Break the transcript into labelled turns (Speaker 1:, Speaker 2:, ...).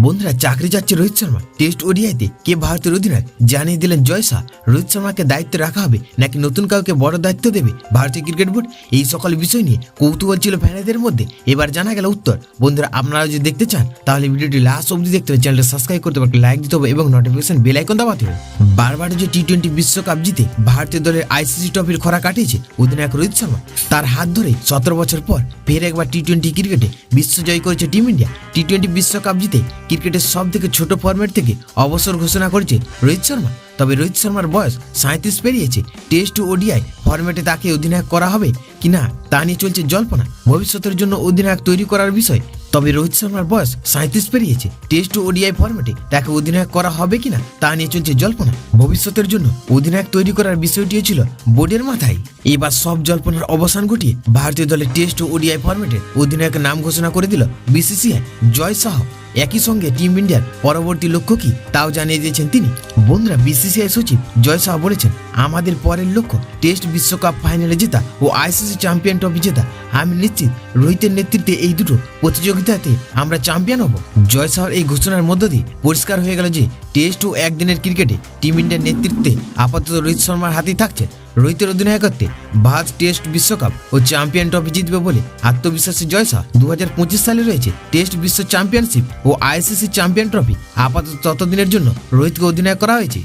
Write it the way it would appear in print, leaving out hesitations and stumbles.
Speaker 1: বন্ধুরা, চাকরি যাচ্ছে রোহিত শর্মা। টেস্ট ওডিআইতে কে ভারতের অধিনায়ক জানিয়ে দিলেন জয় শাহ। রোহিত শর্মাকে দায়িত্ব রাখা হবে নাকি নতুন কাউকে বড় দায়িত্ব দেবে ভারতীয় ক্রিকেট বোর্ড, এই সকল বিষয় নিয়ে কৌতূহল ছিল ফ্যানেদের মধ্যে। এবার জানা গেল উত্তর। বন্ধুরা, আপনারা যদি দেখতে চান তাহলে ভিডিওটি লাস্ট অবধি দেখতে হবে, চ্যানেলটা সাবস্ক্রাইব করতে হবে, লাইক দিতে হবে এবং নোটিফিকেশন বেল আইকন দাবাতে হবে। বারবার যে টি-20 বিশ্বকাপ জিতে ভারতীয় দলের আইসিসি ট্রফির খরা কাটিয়েছে অধিনায়ক রোহিত শর্মা। তার হাত ধরে 17 বছর পর ফের একবার টি-20 ক্রিকেটে বিশ্ব জয় করেছে টিম ইন্ডিয়া। টি-20 বিশ্বকাপ জিতে ক্রিকেটের সব থেকে ছোট ফরম্যাট থেকে অবসর ঘোষণা করেছে রোহিত শর্মা। তবে রোহিত শর্মার বয়স 37 পেরিয়েছে। টেস্ট ও ওডিআই ফরম্যাটে তাকে অধিনায়ক করা হবে কিনা তা নিয়ে চলছে জল্পনা। ভবিষ্যতের জন্য অধিনায়ক তৈরি করার বিষয়। তবে রোহিত শর্মার বয়স 37 পেরিয়েছে। টেস্ট ও ওডিআই ফরম্যাটে তাকে অধিনায়ক করা হবে কিনা তা নিয়ে চলছে জল্পনা। ভবিষ্যতের জন্য অধিনায়ক তৈরি করার বিষয়টিও ছিল বোর্ডের মাথায়। এবার সব জল্পনার অবসান ঘটিয়ে ভারতীয় দলের টেস্ট ও ওডিআই ফরম্যাটে অধিনায়কের নাম ঘোষণা করে দিল বিসিসিআই জয় শাহ। একই সঙ্গে টিম ইন্ডিয়ার পরবর্তী লক্ষ্য কি তাও জানিয়ে দিয়েছেন তিনি। বন্ধুরা, বিসিসিআই সচিব জয় শাহ বলেছেন, আমাদের পরের লক্ষ্য টেস্ট বিশ্বকাপ ফাইনালে জেতা ও আইসিসি চ্যাম্পিয়ন ট্রফি জেতা। আমি নিশ্চিত রোহিতের নেতৃত্বে এই দুটো প্রতিযোগিতাতে আমরা চ্যাম্পিয়ন হব। জয় শাহর এই ঘোষণার মধ্য দিয়ে পরিষ্কার হয়ে গেল যে টেস্ট ও একদিনের ক্রিকেটে টিম ইন্ডিয়ার নেতৃত্বে আপাতত রোহিত শর্মার হাতেই থাকছে। রোহিতের অধিনায়কত্বে ভারত টেস্ট বিশ্বকাপ ও চ্যাম্পিয়ন ট্রফি জিতবে বলে আত্মবিশ্বাসী জয় শাহ। 2025 সালে রয়েছে টেস্ট বিশ্ব চ্যাম্পিয়নশিপ ও আইসিসি চ্যাম্পিয়ন ট্রফি। আপাতত ততদিনের জন্য রোহিতকে অধিনায়ক করা হয়েছে।